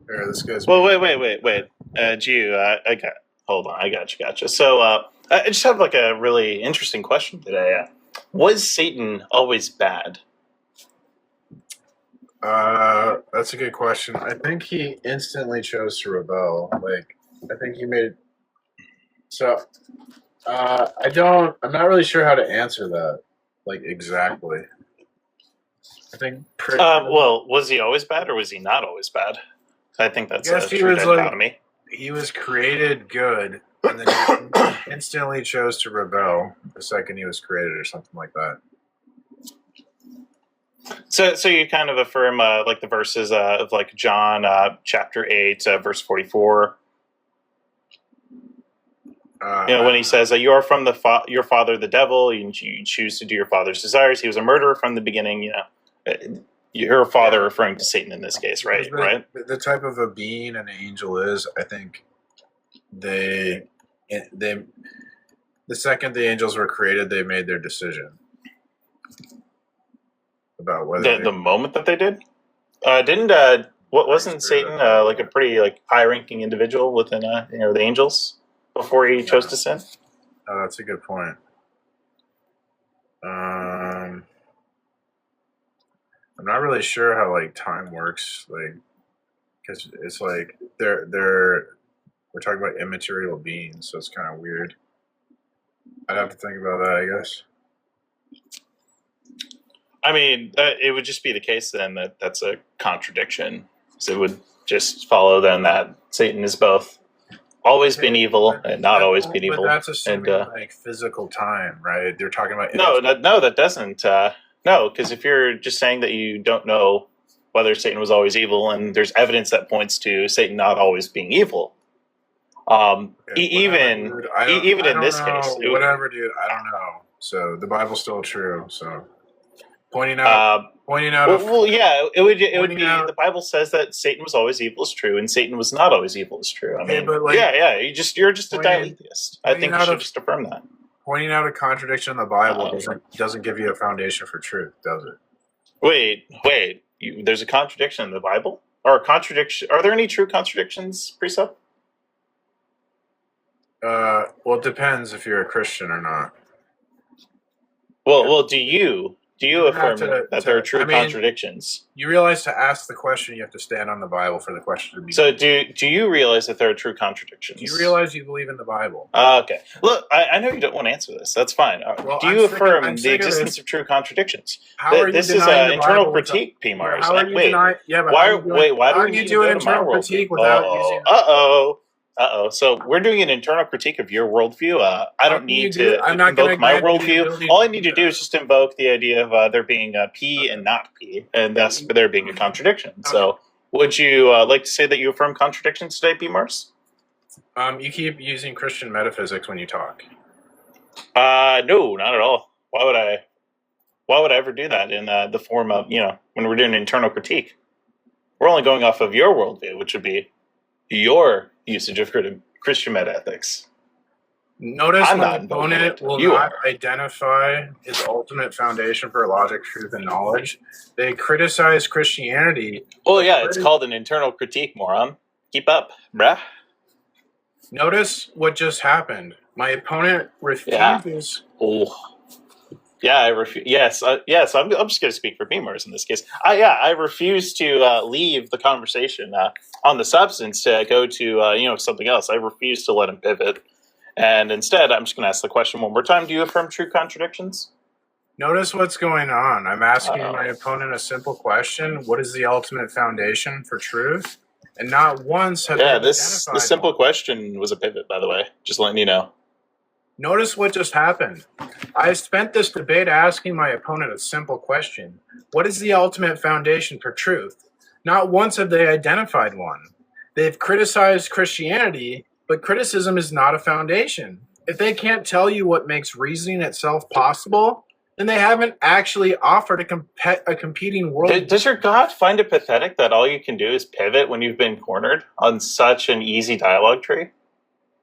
Here, this guy's. Well, wait. Gio, hold on. I gotcha. So, I just have like a really interesting question today. Was Satan always bad? That's a good question. I think he instantly chose to rebel. Like, I think he made. So, I'm not really sure how to answer that, like, exactly. I think. Well, was he always bad or was he not always bad? I think that's a true dichotomy. He was created good, and then he instantly chose to rebel the second he was created, or something like that. So you kind of affirm like the verses of like John chapter 8, verse 44. When he says, "You are from your father, the devil. You choose to do your father's desires." He was a murderer from the beginning. Your father referring to Satan in this case, right? Right. The type of a being an angel is, I think, the second the angels were created, they made their decision about whether the moment that they did. Wasn't Satan like a pretty like high-ranking individual within the angels before he chose to sin? Oh, that's a good point. I'm not really sure how like time works, like, because it's like we're talking about immaterial beings, so it's kind of weird. I'd have to think about that, I guess. I mean, it would just be the case then that that's a contradiction. So it would just follow then that Satan is both always been evil and not always been evil. But that's assuming like physical time, right? They're talking about no, that doesn't. No, because if you're just saying that you don't know whether Satan was always evil, and there's evidence that points to Satan not always being evil, even in this case, whatever, dude. I don't know. So the Bible's still true. So pointing out. It would be. The Bible says that Satan was always evil is true, and Satan was not always evil is true. I mean, you're just a dialetheist. I think you should just affirm that. Pointing out a contradiction in the Bible doesn't give you a foundation for truth, does it? Wait. There's a contradiction in the Bible, or a contradiction? Are there any true contradictions, Precept? Well, it depends if you're a Christian or not. Well, do you affirm that there are true contradictions? You realize to ask the question, you have to stand on the Bible for the question to be. So do you realize that there are true contradictions? Do you realize you believe in the Bible? Okay. Look, I know you don't want to answer this. That's fine. Do you affirm the existence of true contradittions? This is an internal critique, P. Mars. How are you denying? Yeah, but why do you do an internal critique without using? So we're doing an internal critique of your worldview. I don't need to invoke my worldview. All I need to do is just invoke the idea of there being a P and not P, and thus there being a contradiction. Okay. So would you like to say that you affirm contradictions today, P. Mars? You keep using Christian metaphysics when you talk. No, not at all. Why would I ever do that in the form of, when we're doing an internal critique? We're only going off of your worldview, which would be your usage of Christian metaethics. Notice my opponent will not identify his ultimate foundation for logic, truth, and knowledge. They criticize Christianity. Well, yeah, it's called an internal critique, moron. Keep up, bruh. Notice what just happened. My opponent refuses. Yeah, I refuse. Yes, I'm just going to speak for Beamers in this case. I refuse to leave the conversation on the substance to go to something else. I refuse to let him pivot, and instead, I'm just going to ask the question one more time. Do you affirm true contradictions? Notice what's going on. I'm asking my opponent a simple question: what is the ultimate foundation for truth? And not once have they identified this simple question was a pivot, by the way. Just letting you know. Notice what just happened. I spent this debate asking my opponent a simple question. What is the ultimate foundation for truth? Not once have they identified one. They've criticized Christianity, but criticism is not a foundation. If they can't tell you what makes reasoning itself possible, then they haven't actually offered a competing world. Does your God find it pathetic that all you can do is pivot when you've been cornered on such an easy dialogue tree?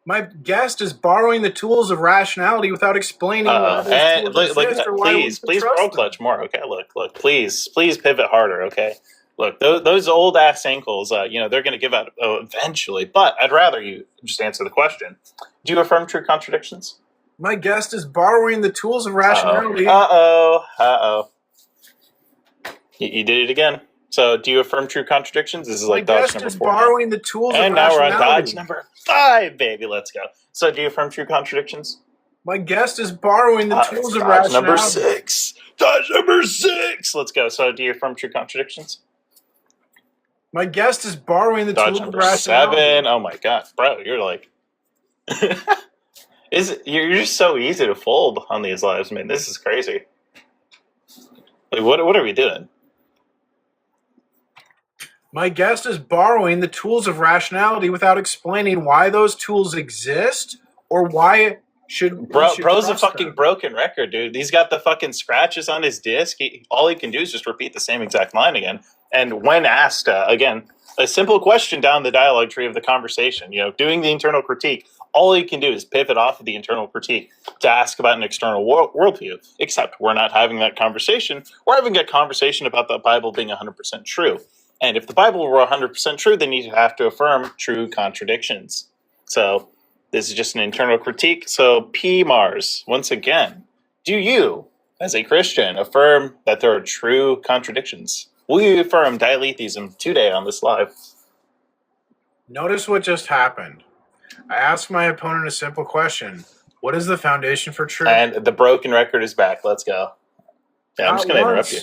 My guest is borrowing the tools of rationality without explaining why those tools exist or why please, bro clutch more, okay? Look, please pivot harder, okay? Look, those old ass ankles, they're going to give out eventually. But I'd rather you just answer the question. Do you affirm true contradictions? My guest is borrowing the tools of Uh rationality. oh. You did it again. So, do you affirm true contradictions? This is My like dodge guest number is 4 now. borrowing the tools And of now we're rationality. on dodge number 5, baby. Let's go. So, do you affirm true contradictions? My guest is borrowing the tools of Dodge rationality. number 6. Dodge number 6. Let's go. So, do you affirm true contradictions? My guest is borrowing the Dodge tools of number rationality. 7. Oh my god, bro, you're like, you're just so easy to fold on these lives, man. This is crazy. Like, what are we doing? My guest is borrowing the tools of rationality without explaining why those tools exist or why should Bro's a trust fucking them. broken record, dude. He's got the fucking scratches on his disc. All he can do is just repeat the same exact line again. And when asked, again, a simple question down the dialogue tree of the conversation, doing the internal critique, all he can do is pivot off of the internal critique to ask about an external worldview. Except we're not having that conversation. We're having a conversation about the Bible being 100% true. And if the Bible were 100% true, then you'd have to affirm true contradictions. So this is just an internal critique. So P. Mars, once again, do you, as a Christian, affirm that there are true contradictions? Will you affirm dialetheism today on this live? Notice what just happened. I asked my opponent a simple question. What is the foundation for truth? And the broken record is back. Let's go. Yeah, I'm just going to interrupt you.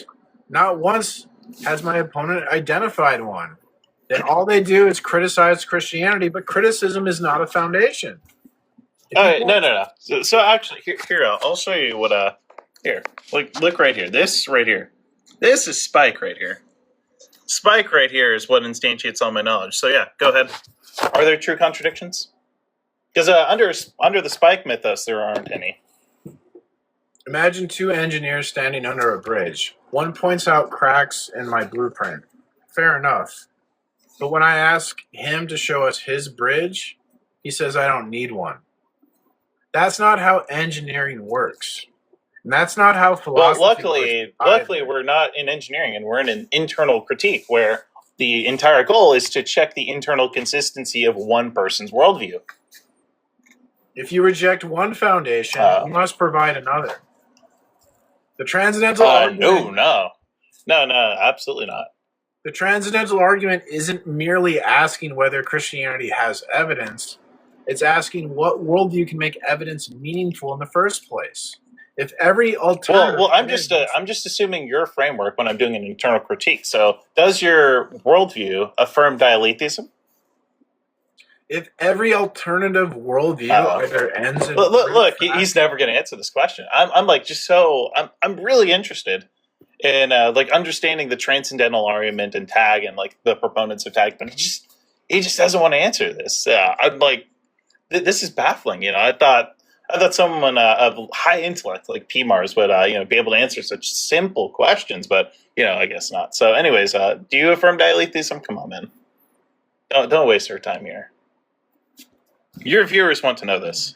Not once has my opponent identified one. Then all they do is criticize Christianity, but criticism is not a foundation. All right, no. So actually, here, I'll show you what. Here, look right here. This right here. This is Spike right here. Spike right here is what instantiates all my knowledge. So yeah, go ahead. Are there true contradictions? Because under the Spike mythos, there aren't any. Imagine two engineers standing under a bridge. One points out cracks in my blueprint. Fair enough. But when I ask him to show us his bridge, he says I don't need one. That's not how engineering works. And that's not how philosophy Well, works luckily, either. we're not in engineering, and we're in an internal critique where the entire goal is to check the internal consistency of one person's worldview. If you reject one foundation, you must provide another. The transcendental No, absolutely not. The transcendental argument isn't merely asking whether Christianity has evidence. It's asking what worldview can make evidence meaningful in the first place. If every alternative... Well, I'm just assuming your framework when I'm doing an internal critique. So, does your worldview affirm dialetheism? If every alternative worldview either ends in... Look, he's never going to answer this question. I'm really interested in understanding the transcendental argument and tag and like the proponents of tag, but he just doesn't want to answer this. I'm like, this is baffling. I thought someone of high intellect like P. Mars would be able to answer such simple questions, but I guess not. So, anyways, do you affirm dialetheism? Come on, man. Don't waste our time here. Your viewers want to know this.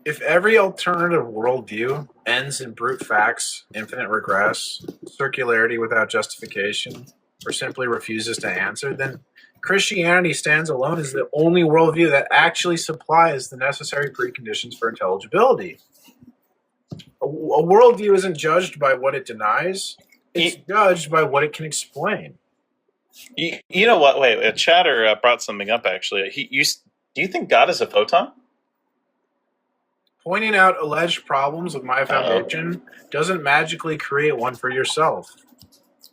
If every alternative worldview ends in brute facts, infinite regress, circularity without justification, or simply refuses to answer, then Christianity stands alone as the only worldview that actually supplies the necessary preconditions for intelligibility. A worldview isn't judged by what it denies, it's judged by what it can explain. You know what? Wait, Chatter brought something up, actually. Do you think God is a photon? Pointing out alleged problems with my foundation doesn't magically create one for yourself.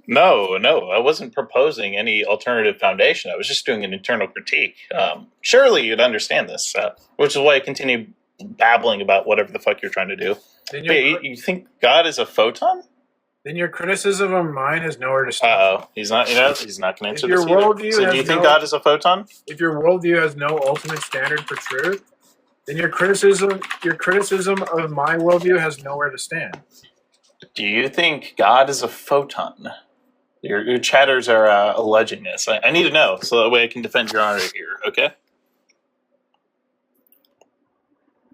No, I wasn't proposing any alternative foundation. I was just doing an internal critique. Surely you'd understand this, which is why I continue babbling about whatever the fuck you're trying to do. Wait, you think God is a photon? Then your criticism of mine has nowhere to stand. He's not going to answer this either. So do you think God is a photon? If your worldview has no ultimate standard for truth, then your criticism of my worldview has nowhere to stand. Do you think God is a photon? Your chatters are alleging this. I need to know so that way I can defend your honor here, okay?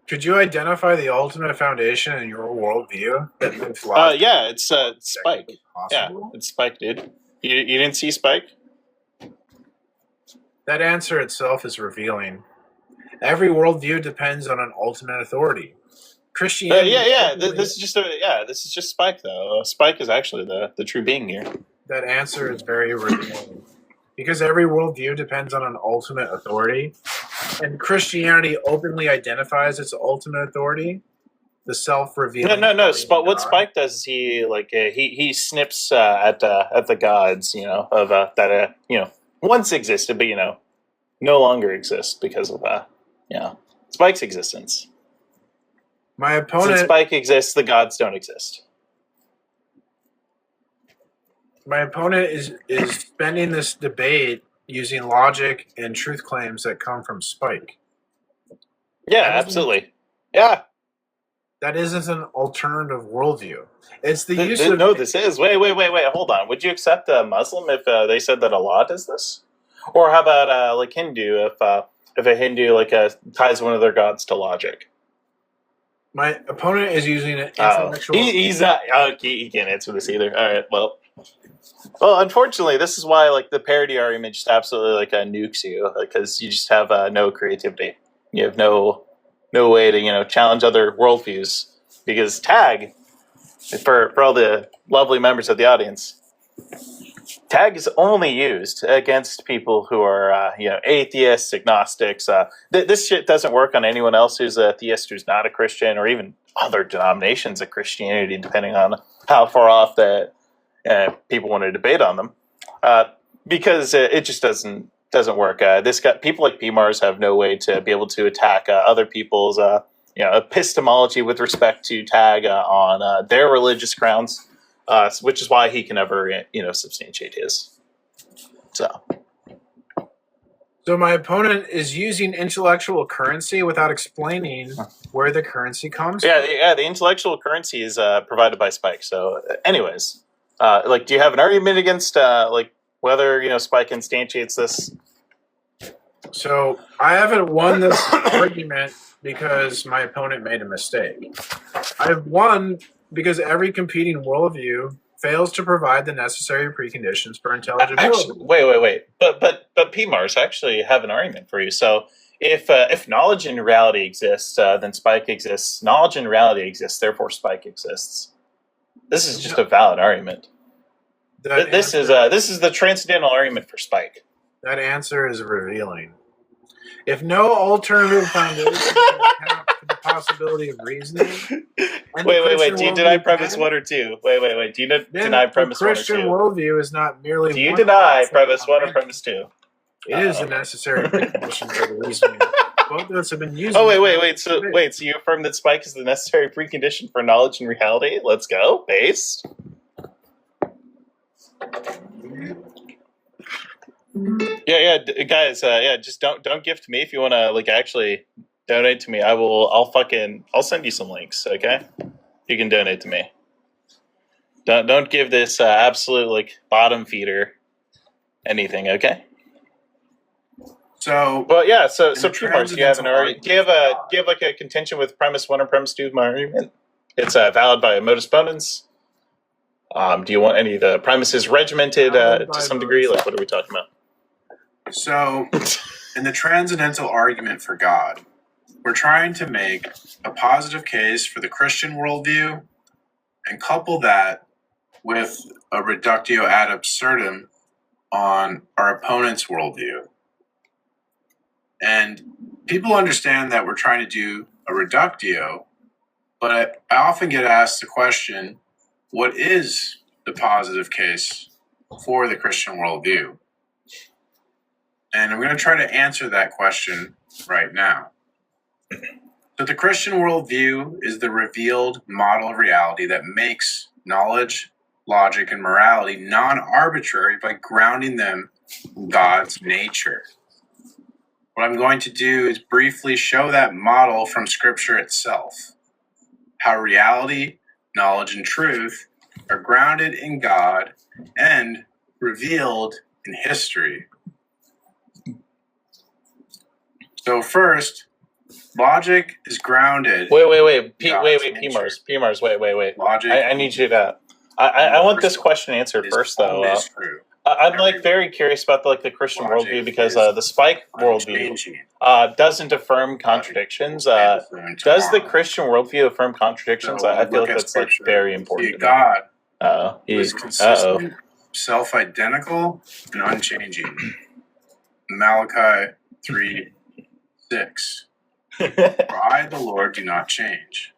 Could you identify the ultimate foundation in your worldview that makes logic Yeah, it's Spike. Yeah, possible? it's Spike, dude. You didn't see Spike? That answer itself is revealing. Every worldview depends on an ultimate authority. Christianity. This is just Spike though. Spike is actually the true being here. That answer is very revealing. Because every worldview depends on an ultimate authority, and Christianity openly identifies its ultimate authority, the self-revealing. No. What Spike does is he snips at the gods, of that once existed, but no longer exist because of Spike's existence. My Since opponent, Spike exists, the gods don't exist. is spending this debate using logic and truth claims that come from Spike. Yeah, That isn't- absolutely. Yeah. That isn't an alternative worldview. It's the use Th- of no, this is. Wait. Hold on. Would you accept a Muslim if they said that Allah does this? Or how about like Hindu if a Hindu ties one of their gods to logic? My opponent is using an Oh, intellectual. he's not. Okay, he can't answer this either. All right. Well, unfortunately, this is why the parody argument just absolutely nukes you because you just have no creativity. You have no way to challenge other worldviews because tag for all the lovely members of the audience. Tag is only used against people who are, atheists, agnostics. This shit doesn't work on anyone else who's a theist who's not a Christian, or even other denominations of Christianity, depending on how far off that people want to debate on them, because it just doesn't work. People like PMARS have no way to be able to attack other people's, epistemology with respect to tag on their religious grounds. Which is why he can never, substantiate his. So my opponent is using intellectual currency without explaining where the currency comes from. The intellectual currency is provided by Spike. So, anyways, do you have an argument against whether Spike instantiates this? So I haven't won this argument because my opponent made a mistake. I've won because every competing worldview fails to provide the necessary preconditions for intelligibility. Actually, wait. But PMARS actually have an argument for you. So if knowledge and reality exists, then Spike exists. Knowledge and reality exists, therefore Spike exists. This is just a valid argument. This is the transcendental argument for Spike. That answer is revealing. If no alternative foundation can account for the possibility of reasoning, wait. Do you deny premise 1 or 2? Wait. Do you deny premise 1 or 2? Christian worldview is not merely. Do you deny premise 1 or premise 2? It is a necessary precondition for the reasoning. Both of us have been using. Oh wait. So you affirm that Spike is the necessary precondition for knowledge and reality? Let's go. Based. Yeah, guys. Just don't gift me if you want to actually donate to me. I'll send you some links. Okay, you can donate to me. Don't give this absolute bottom feeder anything. Okay. So PMARS, do you have a contention with premise 1 or premise 2 of my argument? It's valid by modus ponens. Do you want any of the premises regimented to some degree? What are we talking about? So, in the transcendental argument for God, we're trying to make a positive case for the Christian worldview and couple that with a reductio ad absurdum on our opponent's worldview. And people understand that we're trying to do a reductio, but I often get asked the question, what is the positive case for the Christian worldview? And I'm going to try to answer that question right now. So the Christian worldview is the revealed model of reality that makes knowledge, logic, and morality non-arbitrary by grounding them in God's nature. What I'm going to do is briefly show that model from Scripture itself, how reality, knowledge, and truth are grounded in God and revealed in history. So first, Logic is grounded. Wait, God's nature. PMars, wait. Logic. I need you to. I want this question answered is first, though. always true. I'm like very curious about the Christian Logic worldview because is the Spike worldview unchanging. doesn't affirm contradictions. Does the Christian worldview affirm contradictions? So I feel look like at that's like Scripture. very See, important. to me. God He's is consistent, self-identical, and unchanging. Malachi 3:6. For I, the Lord, do not change.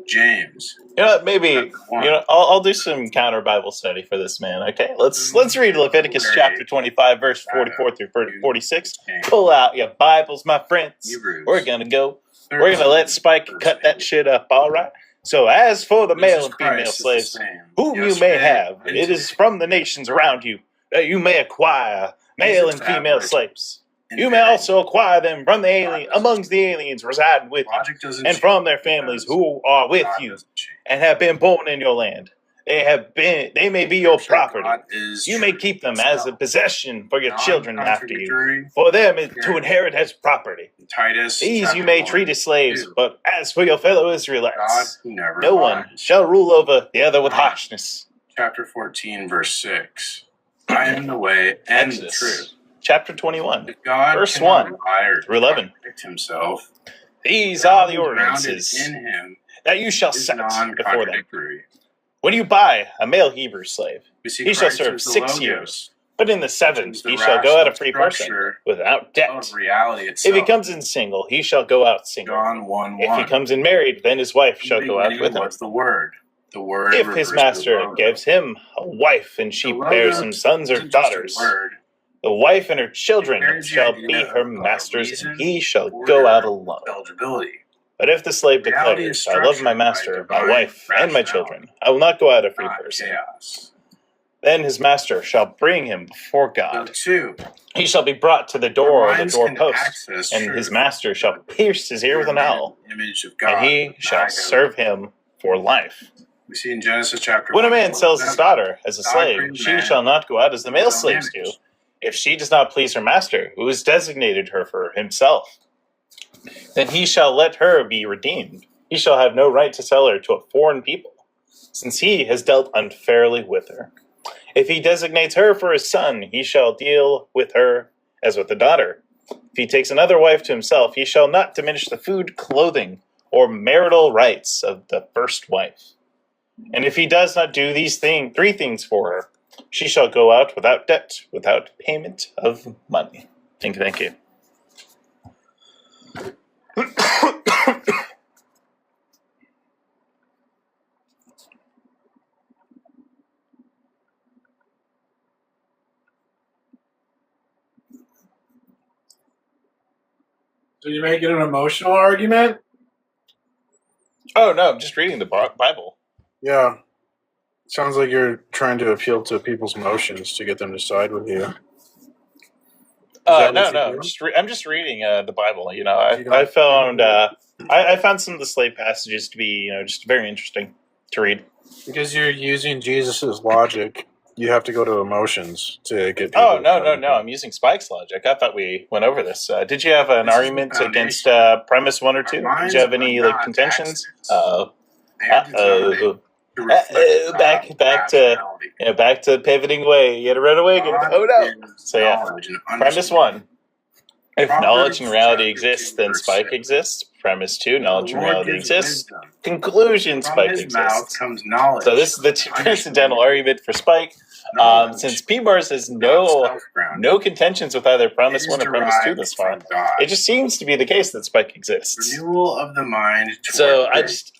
James. You know, maybe chapter 1. I'll do some counter Bible study for this man. Okay, let's read Leviticus chapter 25, verse 44 through 46. Pull out your Bibles, my friends. Hebrews. We're gonna let Spike cut that shit up. All right. So as for the male and female slaves, whom you may have, it is from the nations around you that you may acquire male and female slaves. You may also acquire them from the amongst the aliens residing with you, and from their families who are with you, and have been born in your land. They may be your property. You may keep them as a possession for your children after you, for them to inherit as property. These you may treat as slaves, but as for your fellow Israelites, no one shall rule over the other with harshness. Chapter 14, verse 6. I am the way and the truth. Chapter 21, God verse 1 through 11. Himself. These are the ordinances In him that you shall is set before them. non-contradictory. When you buy a male Hebrew slave, We see he shall Christ serve as the 6 logos, years, but in the which 7th is the he shall go out a rational free person structure without debt. of reality If itself. he comes in single, he shall go out single. John 1:1. If he comes in married, then his wife shall go out with him. What's the word? The word. If his refers to master the logo. gives him a wife and she The logo bears him sons or isn't just a daughters, word. the wife and her children carries the shall idea be her of master's, reason, and he shall order, go out alone. Eligibility. But if the slave Reality is declares, I love my structured by master, my divine wife, and my rationality, children, I will not go out a free not person, chaos. then his master shall bring him before So God. 2. He shall be brought to the door or the Minds can doorpost, access and truth. his master shall pierce his ear with an awl, Image of God. and he shall serve him for life. We see in Genesis chapter When a 1, man sells his daughter as a God slave, brings she man shall not go out as the male his own slaves do, image. if she does not please her master, who has designated her for himself. Then he shall let her be redeemed. He shall have no right to sell her to a foreign people, since he has dealt unfairly with her. If he designates her for his son, he shall deal with her as with a daughter. If he takes another wife to himself, he shall not diminish the food, clothing, or marital rights of the first wife. And if he does not do these 3 things for her, she shall go out without debt, without payment of money. Thank you. So you're making an emotional argument? Oh, no, I'm just reading the Bible. Yeah. Sounds like you're trying to appeal to people's emotions to get them to side with you. No, I'm just reading the Bible. You know, I found some of the slave passages to be, just very interesting to read. Because you're using Jesus' logic, you have to go to emotions to get people. Oh, no. I'm using Spike's logic. I thought we went over this. Did you have an argument against premise 1 or 2? Did you have any contentions? Back to pivoting away. You had to run away again. Oh no! So yeah, premise 1: if knowledge and reality exists, then Spike exists. Premise 2: knowledge and reality exists. Conclusion: Spike exists. So this is the transcendental argument for Spike. Since PMars has no contentions with either premise 1 or premise 2 thus far, it just seems to be the case that Spike exists. Renewal of the mind. So I just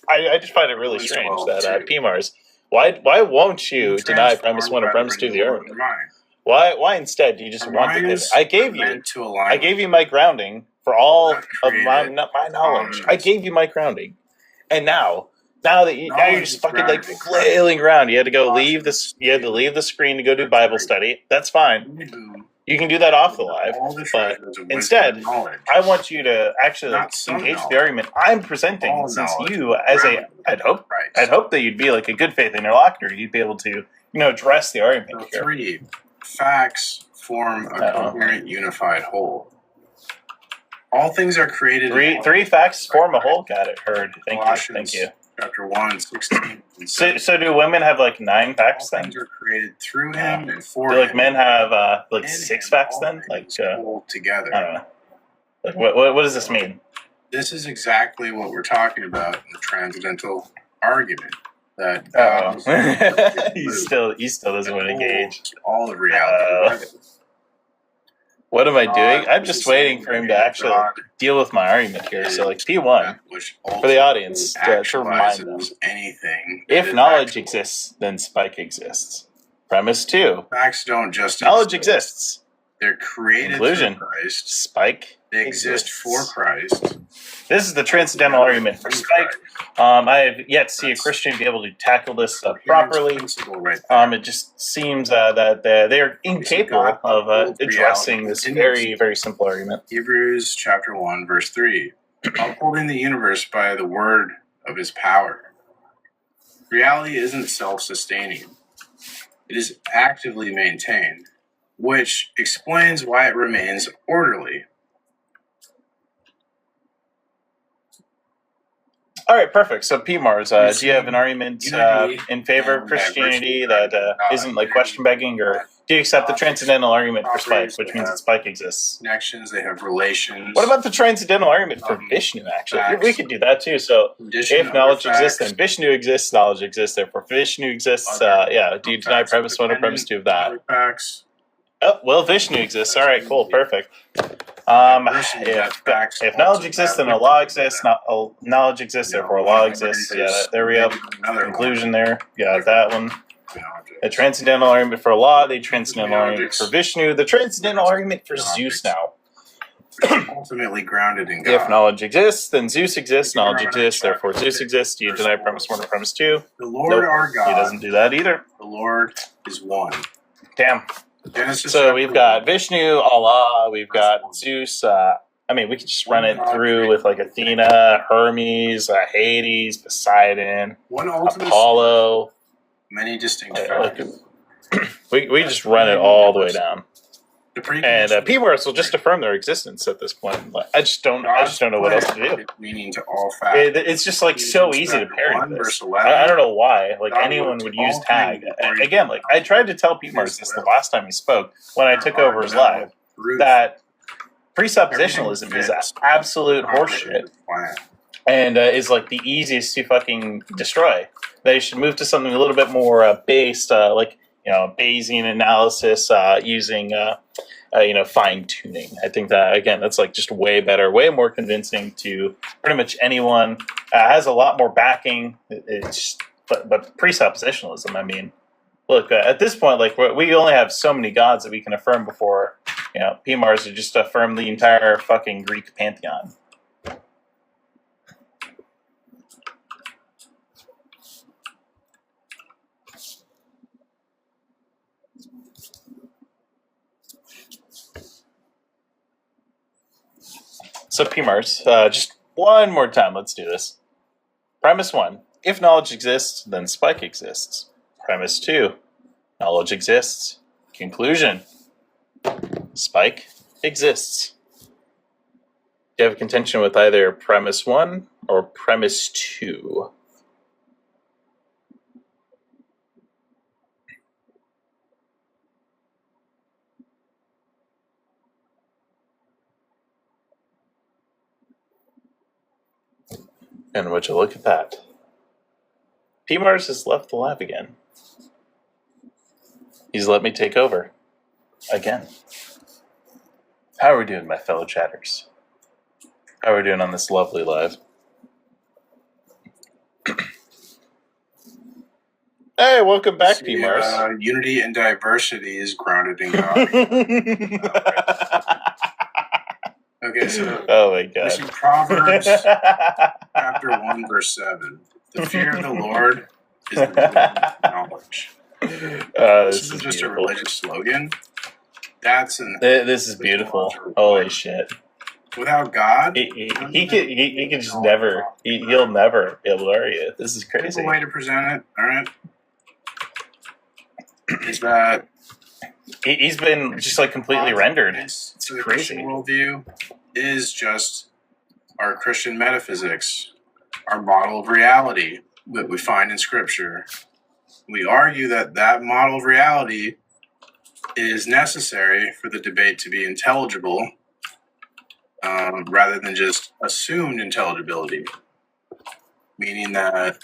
find it really strange that PMars. Why won't you deny premise 1 or premise 2 the argument? Why instead do you just want to pivot? I gave you my grounding for all of my knowledge. I gave you my grounding, and now you're just fucking like flailing around. You had to leave the screen to go do Bible study. That's fine. You can do that off the live, but instead, I want you to actually engage the argument I'm presenting. Since you, I'd hope that you'd be like a good faith interlocutor. You'd be able to, address the argument here. 3. Facts form a coherent, unified whole. All things are created. Three facts form a whole. Got it. Heard. Thank you. Colossians Thank you. Chapter 1, 16. And So, 17. so do women have like 9 All facts then? things are created through him and for Do like him. men have like In 6 him, facts all then? Like things hold together. I don't know. Like what does this mean? This is exactly what we're talking about in the transcendental argument. That Oh, God he still doesn't want to engage. holds all of reality together. What am I God doing? I'm is just the waiting same for him way to that actually God deal with my argument here. So like P1 that which for the audience ultimately to remind them. actualizes anything. that If is knowledge actual. exists, then spike exists. Premise 2. Facts don't just Knowledge exist. exists. They're created Conclusion. through Christ. Spike They exist for Christ. This is the transcendental argument for spike. I have yet to see a Christian be able to tackle this properly. It just seems that they're incapable of addressing this very, very simple argument. Hebrews chapter 1, verse 3. Upholding the universe by the word of his power. Reality isn't self-sustaining. It is actively maintained, which explains why it remains orderly. All right, perfect. So, PMARS, do you have an argument in favor of Christianity that isn't like question begging, or do you accept the transcendental argument for spike, which means that spike exists? Connections, they have relations. What about the transcendental argument for Vishnu, actually? We could do that too. So, if knowledge exists, then Vishnu exists, knowledge exists, therefore Vishnu exists. Yeah, do you deny premise 1 or premise 2 of that? Facts. Oh, well, Vishnu exists. All right, cool, perfect. If knowledge exists, then a law exists. Knowledge exists, therefore a law exists. Yeah, there we go. Conclusion there. Yeah, that one. The transcendental argument for a law, the transcendental argument for Vishnu, the transcendental argument for Zeus now. Ultimately grounded in God. If knowledge exists, then Zeus exists. Knowledge exists, therefore Zeus exists. Do you deny premise 1 or premise 2? The Lord our God. He doesn't do that either. The Lord is one. Damn. Genesis So we've got Vishnu, Allah, we've got Zeus. We could just run it through with like Athena, Hermes, Hades, Poseidon, one ultimate Apollo. Many distinct factors. We just run it all the way down. And PMARS will just affirm their existence at this point. I just don't know what else to do. Meaning to all facts. It's just like so easy to parry this. I don't know why. Like anyone would use tag. Again, like I tried to tell PMARS this the last time he spoke when I took over his live that presuppositionalism is absolute horseshit and is like the easiest to fucking destroy. They should move to something a little bit more based, like Bayesian analysis using fine tuning. I think that again, that's like just way better, way more convincing to pretty much anyone. Has a lot more backing. But presuppositionalism. I mean, look at this point, like we only have so many gods that we can affirm before PMARS would just affirm the entire fucking Greek pantheon. So PMARS, just one more time, let's do this. Premise 1, if knowledge exists, then spike exists. Premise 2, knowledge exists. Conclusion, spike exists. Do you have a contention with either premise 1 or premise 2? And would you look at that? PMARS has left the lab again. He's let me take over. Again. How are we doing, my fellow chatters? How are we doing on this lovely live? Hey, welcome back, PMARS. Unity and diversity is grounded in God. Okay, so oh my God. this is Proverbs chapter 1, verse 7. The fear of the Lord is the beginning of knowledge. This isn't just beautiful. A religious slogan. This is beautiful. Holy shit. Without God, he can just never. He'll never be able to argue. This is crazy. The way to present it, all right, is that He's been just like completely rendered. It's It's to the crazy. Christian worldview is just our Christian metaphysics, our model of reality that we find in Scripture. We argue that that model of reality is necessary for the debate to be intelligible, rather than just assumed intelligibility, meaning that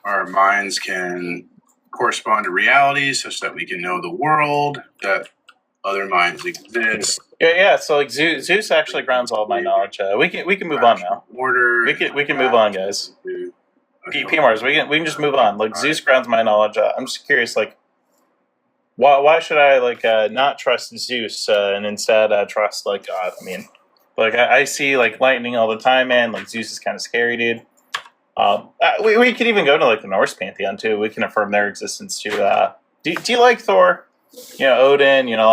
our minds can correspond to reality such that we can know the world, that other minds exist. Yeah. So like Zeus actually grounds all of my knowledge. We can move on now. Order. We can move on, guys. P Mars, we can just move on. Like Zeus grounds my knowledge. I'm just curious, like, why should I like not trust Zeus and instead trust like God? I mean, like I see like lightning all the time, man. Like Zeus is kind of scary, dude. We could even go to like the Norse pantheon too. We can affirm their existence too. Do you like Thor? You know, Odin. You know,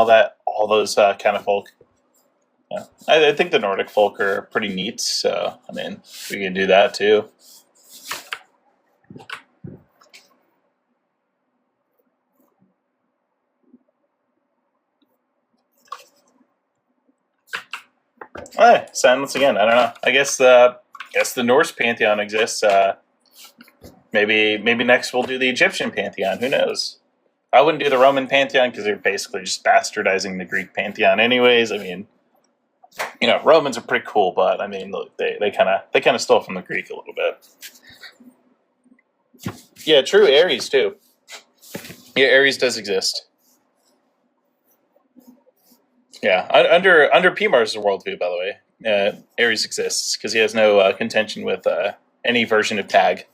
all those kind of folk. Yeah, I think the Nordic folk are pretty neat. So I mean, we can do that too. Hey, silence again. I don't know. I guess the Norse pantheon exists. Maybe next we'll do the Egyptian pantheon. Who knows? I wouldn't do the Roman pantheon because they're basically just bastardizing the Greek pantheon, anyways. I mean, you know, Romans are pretty cool, but I mean, look, they kind of stole from the Greek a little bit. Yeah, true. Ares too. Yeah, Ares does exist. Yeah, under PMAR's worldview, by the way, Ares exists because he has no contention with any version of Tag.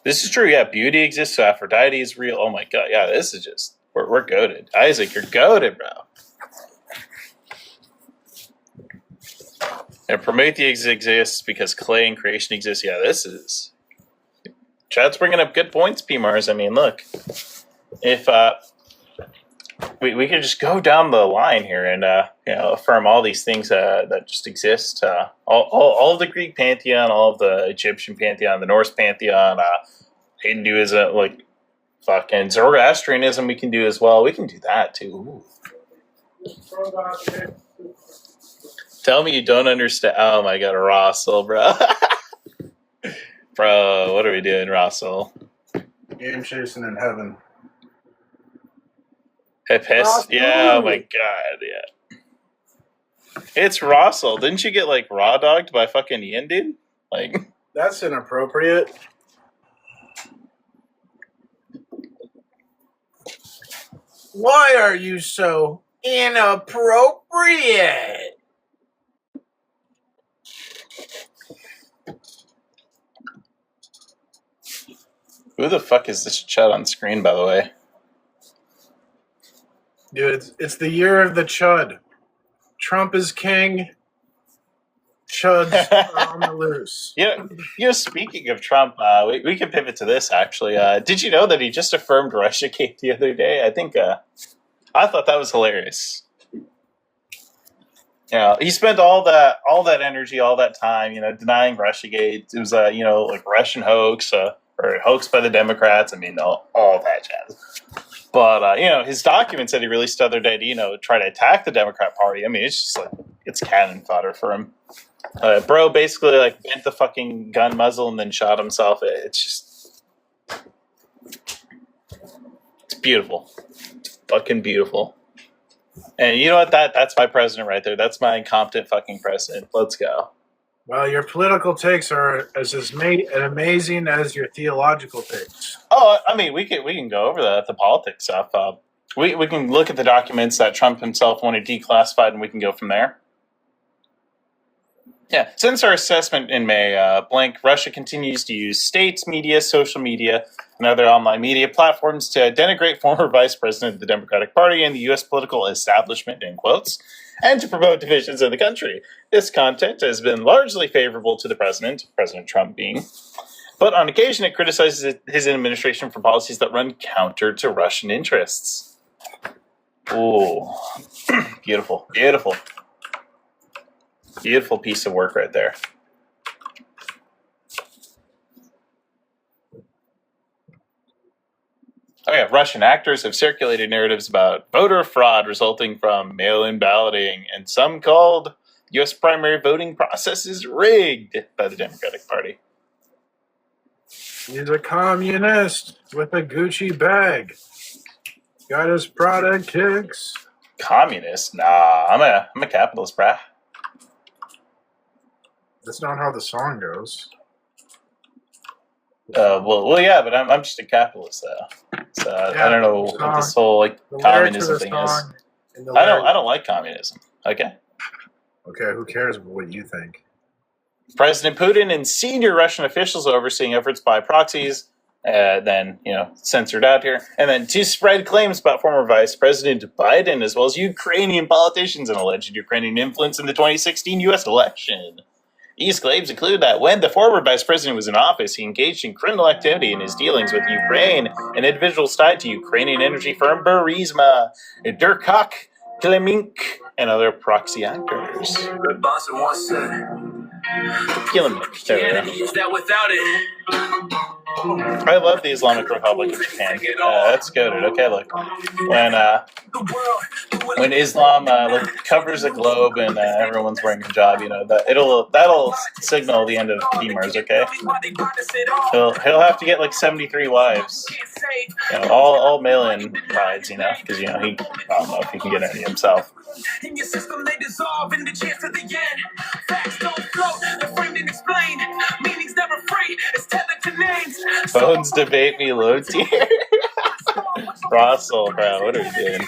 This is true. Yeah, beauty exists. So Aphrodite is real. Oh my god. Yeah, this is just we're goated. Isaac, you're goated, bro. And Prometheus exists because clay and creation exists. Yeah, this is. Chad's bringing up good points, PMARS. I mean, look, if we could just go down the line here and you know, affirm all these things that just exist. All of the Greek pantheon, all of the Egyptian pantheon, the Norse pantheon, Hinduism, like fucking Zoroastrianism. We can do as well. We can do that too. Ooh. Tell me you don't understand. Oh my god, Russell, bro. Bro, what are we doing, Russell? Game chasing in heaven. Piss? Yeah, oh my god, yeah. It's Russell. Didn't you get like raw dogged by fucking Ian, dude? Like That's inappropriate. Why are you so inappropriate? who the fuck is this chat on screen, by the way? Dude, it's the year of the Chud. Trump is king. Chuds are on the loose. Speaking of Trump, we can pivot to this, actually. Did you know that he just affirmed Russiagate the other day? I think, I thought that was hilarious. You know, he spent all that energy, all that time, you know, denying Russiagate. It was a, you know, like Russian hoax, or a hoax by the Democrats. I mean, all that jazz. But, you know, his document said he released the other day to, you know, try to attack the Democrat Party. I mean, it's just like, it's cannon fodder for him. Bro basically, like, bent the fucking gun muzzle and then shot himself. It's just... It's beautiful. It's fucking beautiful. And you know what? That's my president right there. That's my incompetent fucking president. Let's go. Well, your political takes are as amazing as your theological takes. Oh, I mean, we can go over the politics stuff. We can look at the documents that Trump himself wanted declassified, and we can go from there. Yeah, since our assessment in May, blank, Russia continues to use states, media, social media, and other online media platforms to denigrate former vice president of the Democratic Party and the U.S. political establishment, in quotes, and to promote divisions in the country. This content has been largely favorable to the president, President Trump being, but on occasion it criticizes his administration for policies that run counter to Russian interests. Ooh, beautiful, beautiful. Beautiful piece of work right there. Oh yeah, Russian actors have circulated narratives about voter fraud resulting from mail-in balloting, and some called U.S. primary voting process is rigged by the Democratic Party. He's a communist with a Gucci bag. Got his Prada kicks. Communist? Nah, I'm a capitalist, brah. That's not how the song goes. Well, yeah, but I'm just a capitalist though. So I don't know what this whole like communism thing is. I don't like communism. Okay. Okay, who cares what you think? President Putin and senior Russian officials overseeing efforts by proxies, then censored out here, and then to spread claims about former Vice President Biden as well as Ukrainian politicians and alleged Ukrainian influence in the 2016 U.S. election. These claims include that when the former vice president was in office, he engaged in criminal activity in his dealings with Ukraine and individuals tied to Ukrainian energy firm Burisma, Durkak, Klemink, and other proxy actors. Is that without it? I love the Islamic Republic of Japan. That's goated. Okay, look, when Islam covers a globe and everyone's wearing a hijab, that'll signal the end of Beamers. Okay, he'll have to get like 73 wives, all mail-in brides, because he I don't know if he can get any himself. In your system, they dissolve in the chance of the end. Facts don't float, they're framed and explained. Meanings never free, it's tethered to names. Phones debate me low tier. Russell, bro, what are you doing?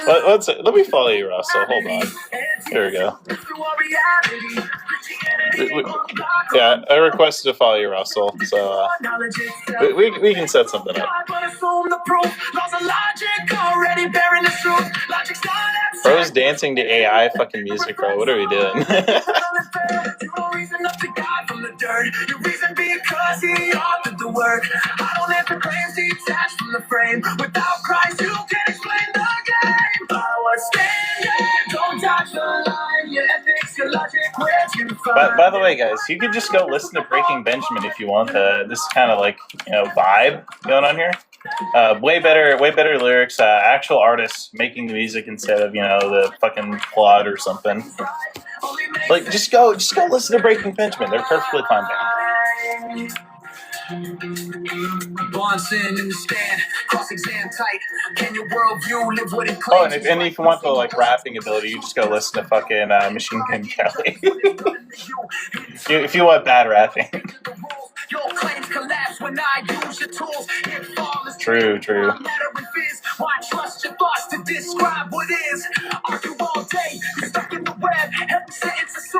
Let me follow you, Russell. Hold on. Here we go. Yeah, I requested to follow you, Russell. So we can set something up. Bro's dancing to AI fucking music, bro. What are we doing? By the way, guys, you could just go listen to Breaking Benjamin if you want. This kind of vibe going on here. Way better lyrics. Actual artists making the music instead of the fucking plot or something. Like just go listen to Breaking Benjamin. They're perfectly fine band. Oh, and if you want the rapping ability, you just go listen to fucking Machine Gun Kelly. if you want bad rapping. True.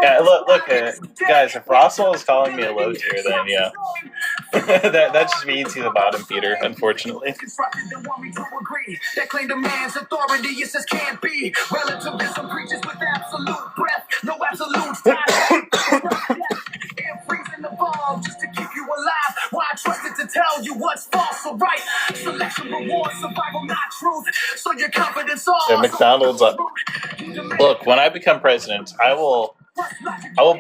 Yeah, look, guys. If Russell is calling me a low tier, then yeah, that just means he's a bottom feeder, unfortunately. That claim demands authority, it says can't be. Relativism preaches with absolute breath, no absolute time. Freezing the bomb just to keep you alive. Why I trusted to tell you what's false or right. Selection rewards survival, not truth. So your confidence all. Yeah, McDonald's up. Look, when I become president, I will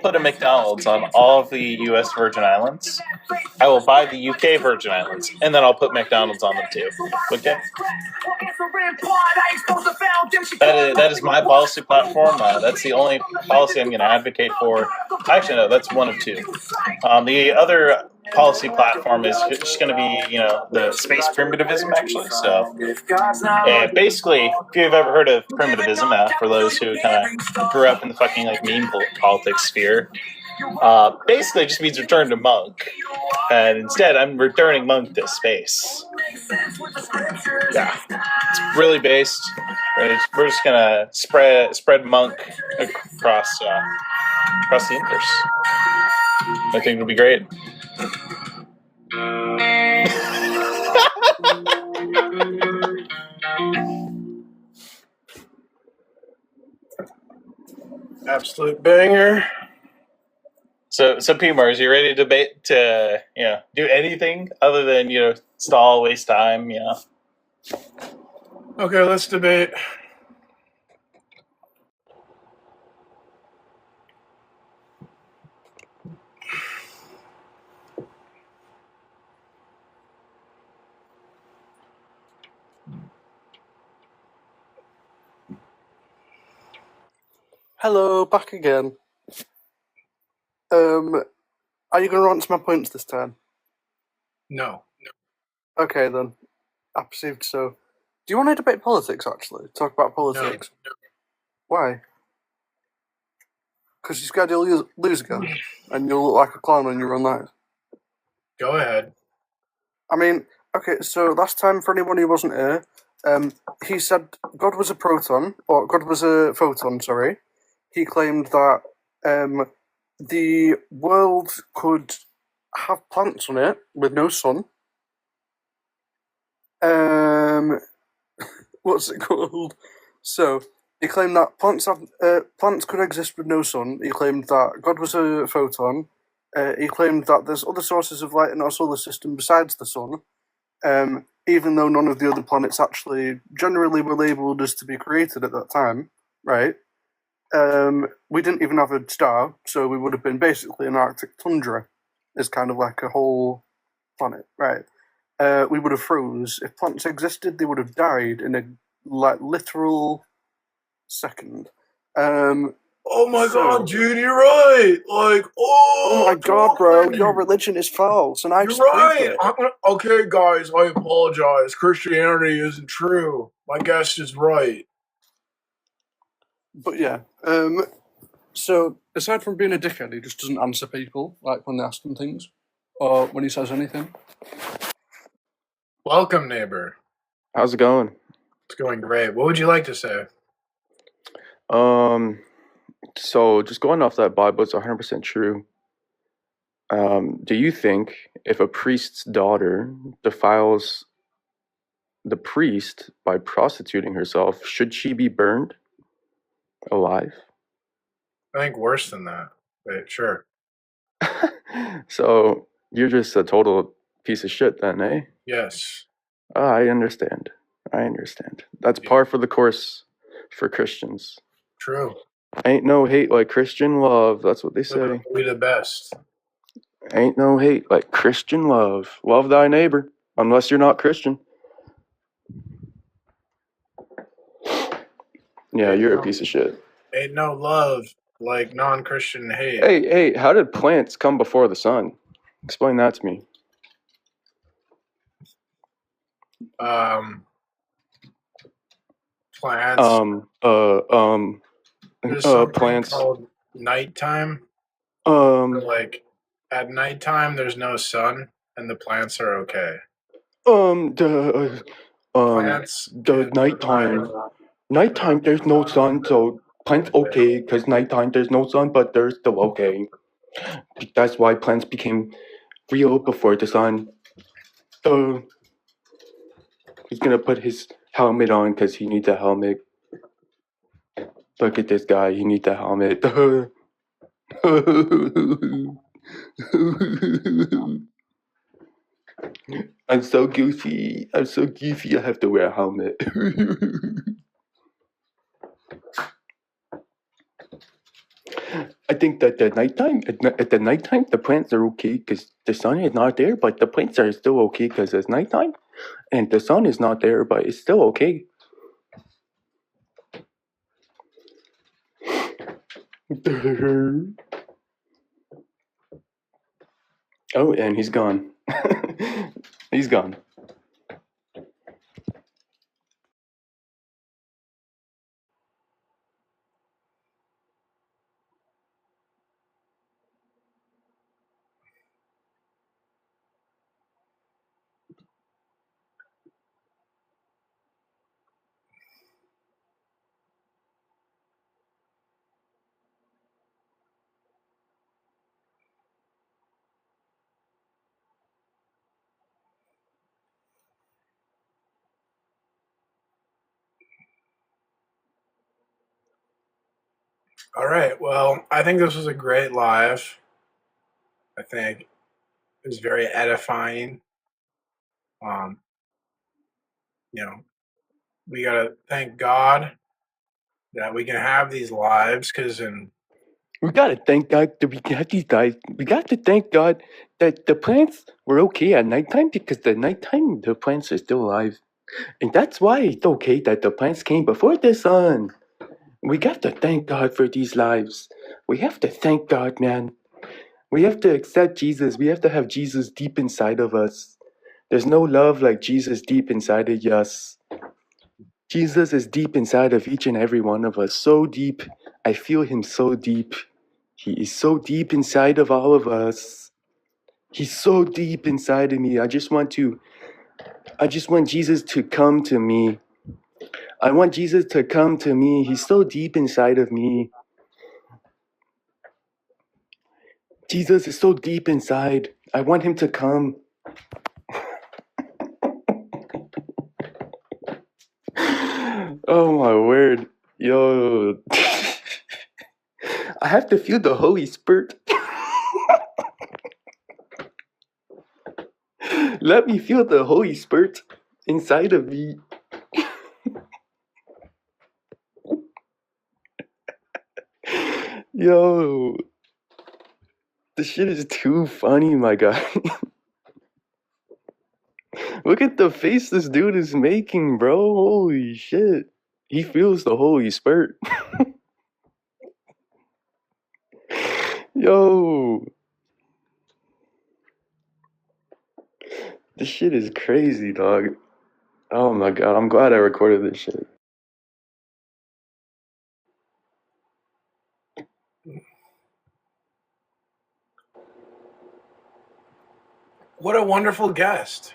put a McDonald's on all of the U.S. Virgin Islands. I will buy the UK Virgin Islands, and then I'll put McDonald's on them too. Okay? That is my policy platform. That's the only policy I'm going to advocate for. Actually, no, that's one of two. The other policy platform is just going to be, the space primitivism, actually. So, basically, if you've ever heard of primitivism, for those who kind of grew up in the fucking meme politics sphere, basically it just means return to monk. And instead, I'm returning monk to space. Yeah, it's really based. We're just gonna spread monk across the universe. I think it'll be great. Absolute banger. So P-Mars, you ready to debate to do anything other than stall, waste time? Okay, let's debate. Hello, back again. Are you going to answer my points this time? No. Okay, then. I perceived so. Do you want to debate politics, actually? Talk about politics? No. Why? Because you're scared you'll lose again, and you'll look like a clown when you run live. Go ahead. I mean, okay, so last time, for anyone who wasn't here, he said God was a proton, or God was a photon, sorry. He claimed that the world could have plants on it with no sun. What's it called? So, he claimed that plants could exist with no sun. He claimed that God was a photon. He claimed that there's other sources of light in our solar system besides the sun, even though none of the other planets actually generally were labelled as to be created at that time, right? We didn't even have a star, so we would have been basically an Arctic tundra. It's kind of like a whole planet, right? We would have froze. If plants existed, they would have died in a literal second. Oh my So- god, dude, you're right. Like, Oh my god, bro, totally. your religion is false, and I've You're proved right. it. Okay, guys, I apologize. Christianity isn't true. My guest is right. But yeah, so aside from being a dickhead, he just doesn't answer people, like when they ask him things, or when he says anything. Welcome, neighbor. How's it going? It's going great. What would you like to say? So just going off that Bible, it's 100% true. Do you think if a priest's daughter defiles the priest by prostituting herself, should she be burned alive? I think worse than that. Wait, sure. So you're just a total piece of shit then, eh? Yes. I understand. That's Yeah. par for the course for Christians. True. Ain't no hate like Christian love. That's what they say. We the best. Ain't no hate like Christian love. Love thy neighbor, unless you're not Christian. Yeah, you're a piece of shit. Ain't no love like non-Christian hate. Hey, how did plants come before the sun? Explain that to me. Plants. There's something Plants. called nighttime. Like at nighttime, there's no sun, and the plants are okay. Plants. The nighttime. Nighttime, there's no sun, so plants okay, because nighttime there's no sun, but they're still okay. That's why plants became real before the sun. He's gonna put his helmet on because he needs a helmet. Look at this guy, he needs a helmet. I'm so goofy, I have to wear a helmet. I think that at the nighttime, the plants are okay because the sun is not there, but the plants are still okay because it's nighttime, and the sun is not there, but it's still okay. Oh, and he's gone. He's gone. All right. Well, I think this was a great live. I think it was very edifying. We gotta thank God that we can have these lives because We gotta thank God that we have these guys. We got to thank God that the plants were okay at nighttime because the nighttime the plants are still alive. And that's why it's okay that the plants came before the sun. We got to thank God for these lives. We have to thank God, man. We have to accept Jesus. We have to have Jesus deep inside of us. There's no love like Jesus deep inside of us. Jesus is deep inside of each and every one of us. So deep. I feel him so deep. He is so deep inside of all of us. He's so deep inside of me. I just want Jesus to come to me. I want Jesus to come to me. He's so deep inside of me. Jesus is so deep inside. I want him to come. Oh my word. Yo. I have to feel the Holy Spirit. Let me feel the Holy Spirit inside of me. Yo. This shit is too funny, my guy. Look at the face this dude is making, bro. Holy shit. He feels the Holy Spirit. Yo. This shit is crazy, dog. Oh my god, I'm glad I recorded this shit. What a wonderful guest.